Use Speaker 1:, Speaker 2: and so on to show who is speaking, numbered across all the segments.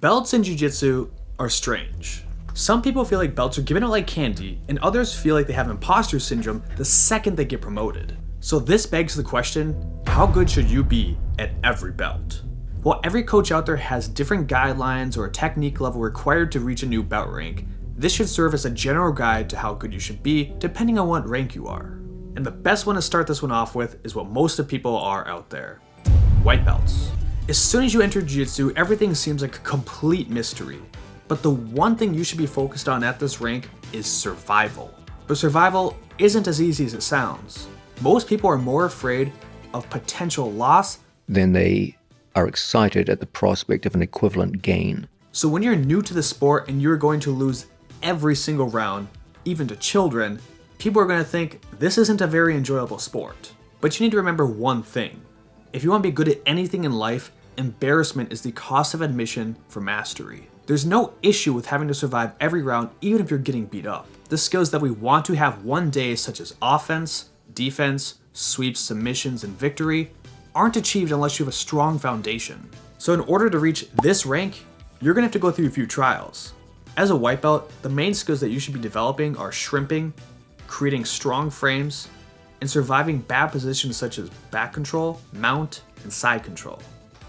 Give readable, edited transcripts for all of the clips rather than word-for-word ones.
Speaker 1: Belts in Jiu-Jitsu are strange. Some people feel like belts are given out like candy, and others feel like they have imposter syndrome the second they get promoted. So this begs the question, how good should you be at every belt? While every coach out there has different guidelines or a technique level required to reach a new belt rank, this should serve as a general guide to how good you should be depending on what rank you are. And the best one to start this one off with is what most of people are out there: white belts. As soon as you enter Jiu-Jitsu, everything seems like a complete mystery. But the one thing you should be focused on at this rank is survival. But survival isn't as easy as it sounds. Most people are more afraid of potential loss
Speaker 2: than they are excited at the prospect of an equivalent gain.
Speaker 1: So when you're new to the sport and you're going to lose every single round, even to children, people are going to think this isn't a very enjoyable sport. But you need to remember one thing. If you want to be good at anything in life, embarrassment is the cost of admission for mastery. There's no issue with having to survive every round even if you're getting beat up. The skills that we want to have one day, such as offense, defense, sweeps, submissions, and victory, aren't achieved unless you have a strong foundation. So in order to reach this rank, you're going to have to go through a few trials. As a white belt, the main skills that you should be developing are shrimping, creating strong frames, and surviving bad positions such as back control, mount, and side control.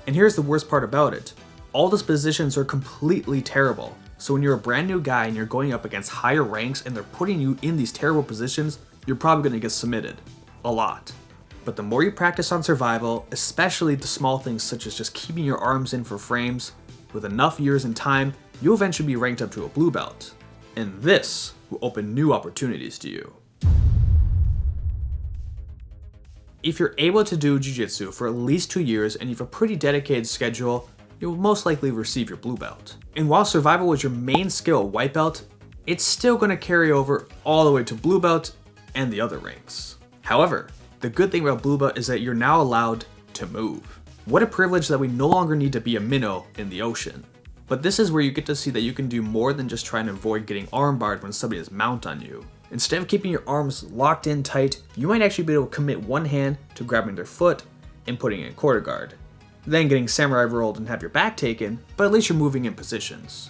Speaker 1: And here's the worst part about it. All those positions are completely terrible. So when you're a brand new guy and you're going up against higher ranks and they're putting you in these terrible positions, you're probably going to get submitted. A lot. But the more you practice on survival, especially the small things such as just keeping your arms in for frames, with enough years and time, you'll eventually be ranked up to a blue belt. And this will open new opportunities to you. If you're able to do Jiu-Jitsu for at least 2 years and you have a pretty dedicated schedule, you'll most likely receive your blue belt. And while survival was your main skill at white belt, it's still going to carry over all the way to blue belt and the other ranks. However, the good thing about blue belt is that you're now allowed to move. What a privilege that we no longer need to be a minnow in the ocean. But this is where you get to see that you can do more than just trying to avoid getting armbarred when somebody has mount on you. Instead of keeping your arms locked in tight, you might actually be able to commit one hand to grabbing their foot and putting it in quarter guard. Then getting samurai rolled and have your back taken, but at least you're moving in positions.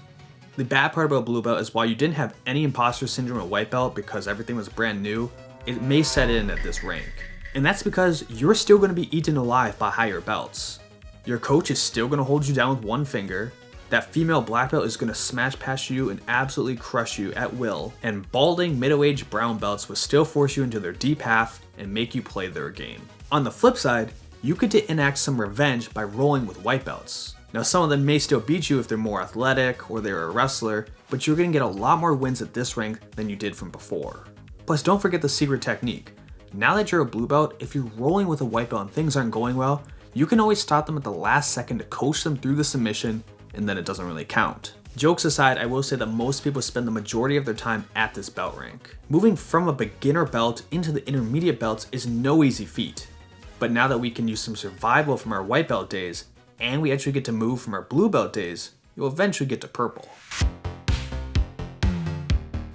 Speaker 1: The bad part about blue belt is while you didn't have any imposter syndrome at white belt because everything was brand new, it may set in at this rank. And that's because you're still going to be eaten alive by higher belts. Your coach is still going to hold you down with one finger. That female black belt is going to smash past you and absolutely crush you at will, and balding middle-aged brown belts will still force you into their deep half and make you play their game. On the flip side, you get to enact some revenge by rolling with white belts. Now some of them may still beat you if they're more athletic or they're a wrestler, but you're going to get a lot more wins at this rank than you did from before. Plus don't forget the secret technique. Now that you're a blue belt, if you're rolling with a white belt and things aren't going well, you can always stop them at the last second to coach them through the submission, and then it doesn't really count. Jokes aside, I will say that most people spend the majority of their time at this belt rank. Moving from a beginner belt into the intermediate belts is no easy feat. But now that we can use some survival from our white belt days, and we actually get to move from our blue belt days, you'll eventually get to purple.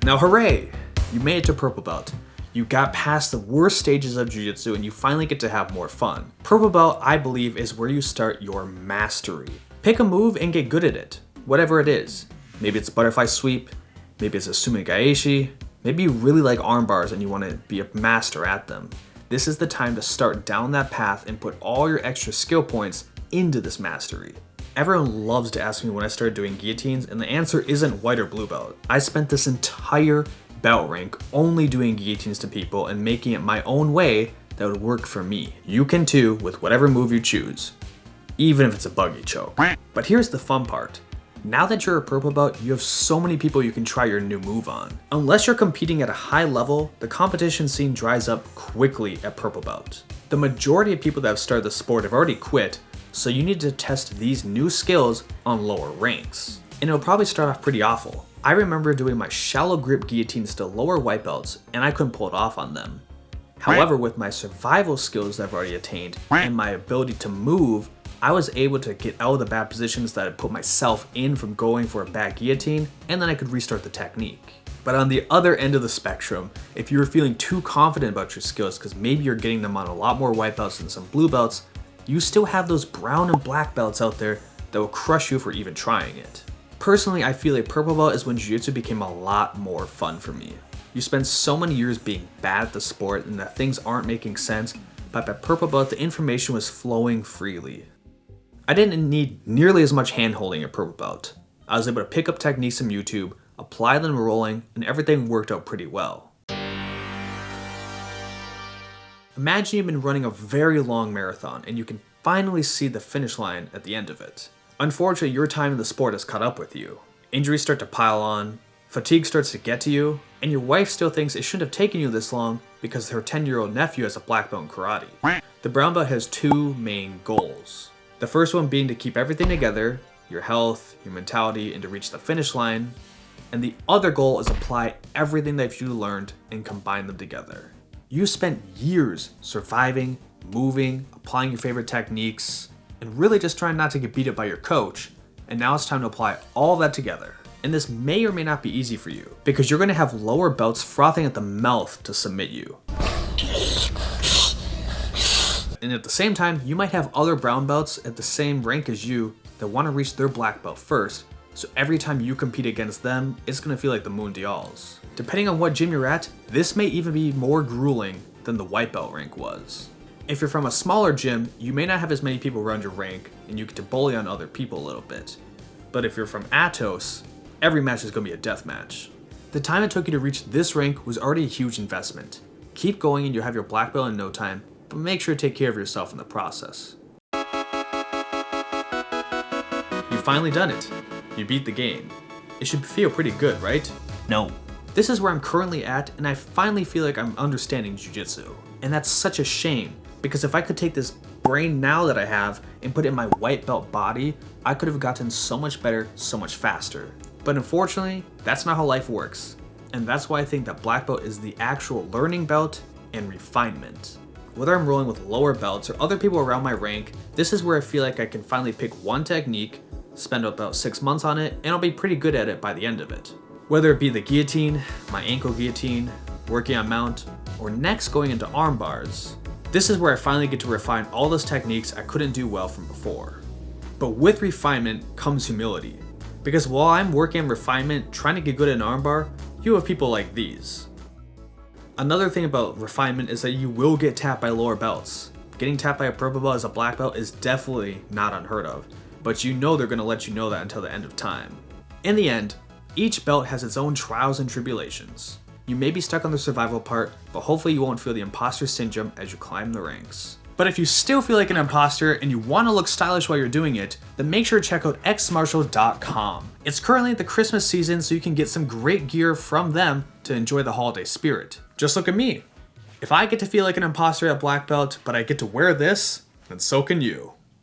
Speaker 1: Now hooray! You made it to purple belt. You got past the worst stages of Jiu-Jitsu and you finally get to have more fun. Purple belt, I believe, is where you start your mastery. Pick a move and get good at it, whatever it is. Maybe it's butterfly sweep, maybe it's a sumigaeshi, maybe you really like arm bars and you want to be a master at them. This is the time to start down that path and put all your extra skill points into this mastery. Everyone loves to ask me when I started doing guillotines, and the answer isn't white or blue belt. I spent this entire belt rank only doing guillotines to people and making it my own way that would work for me. You can too with whatever move you choose, even if it's a buggy choke. But here's the fun part. Now that you're a purple belt, you have so many people you can try your new move on. Unless you're competing at a high level, the competition scene dries up quickly at purple belt. The majority of people that have started the sport have already quit, so you need to test these new skills on lower ranks. And it'll probably start off pretty awful. I remember doing my shallow grip guillotines to lower white belts, and I couldn't pull it off on them. However, with my survival skills that I've already attained and my ability to move, I was able to get out of the bad positions that I put myself in from going for a bad guillotine, and then I could restart the technique. But on the other end of the spectrum, if you're feeling too confident about your skills because maybe you're getting them on a lot more white belts than some blue belts, you still have those brown and black belts out there that will crush you for even trying it. Personally, I feel like purple belt is when jiu-jitsu became a lot more fun for me. You spend so many years being bad at the sport and that things aren't making sense, but at purple belt the information was flowing freely. I didn't need nearly as much hand-holding at purple belt. I was able to pick up techniques from YouTube, apply them rolling, and everything worked out pretty well. Imagine you've been running a very long marathon and you can finally see the finish line at the end of it. Unfortunately, your time in the sport has caught up with you. Injuries start to pile on, fatigue starts to get to you, and your wife still thinks it shouldn't have taken you this long because her 10-year-old nephew has a black belt in karate. The brown belt has two main goals. The first one being to keep everything together, your health, your mentality, and to reach the finish line. And the other goal is apply everything that you learned and combine them together. You spent years surviving, moving, applying your favorite techniques, and really just trying not to get beat up by your coach, and now it's time to apply all that together. And this may or may not be easy for you, because you're going to have lower belts frothing at the mouth to submit you. And at the same time, you might have other brown belts at the same rank as you that want to reach their black belt first, so every time you compete against them, it's going to feel like the Mundials. Depending on what gym you're at, this may even be more grueling than the white belt rank was. If you're from a smaller gym, you may not have as many people around your rank, and you get to bully on other people a little bit. But if you're from Atos, every match is going to be a death match. The time it took you to reach this rank was already a huge investment. Keep going and you'll have your black belt in no time, but make sure to take care of yourself in the process. You've finally done it. You beat the game. It should feel pretty good, right? No. This is where I'm currently at, and I finally feel like I'm understanding jiu-jitsu. And that's such a shame, because if I could take this brain now that I have and put it in my white belt body, I could have gotten so much better, so much faster. But unfortunately, that's not how life works. And that's why I think that black belt is the actual learning belt and refinement. Whether I'm rolling with lower belts or other people around my rank, this is where I feel like I can finally pick one technique, spend about 6 months on it, and I'll be pretty good at it by the end of it. Whether it be the guillotine, my ankle guillotine, working on mount, or next going into arm bars, this is where I finally get to refine all those techniques I couldn't do well from before. But with refinement comes humility, because while I'm working on refinement, trying to get good at an armbar, you have people like these. Another thing about refinement is that you will get tapped by lower belts. Getting tapped by a purple belt as a black belt is definitely not unheard of, but you know they're going to let you know that until the end of time. In the end, each belt has its own trials and tribulations. You may be stuck on the survival part, but hopefully you won't feel the imposter syndrome as you climb the ranks. But if you still feel like an imposter and you want to look stylish while you're doing it, then make sure to check out xmartial.com. It's currently the Christmas season, so you can get some great gear from them to enjoy the holiday spirit. Just look at me. If I get to feel like an imposter at black belt, but I get to wear this, then so can you.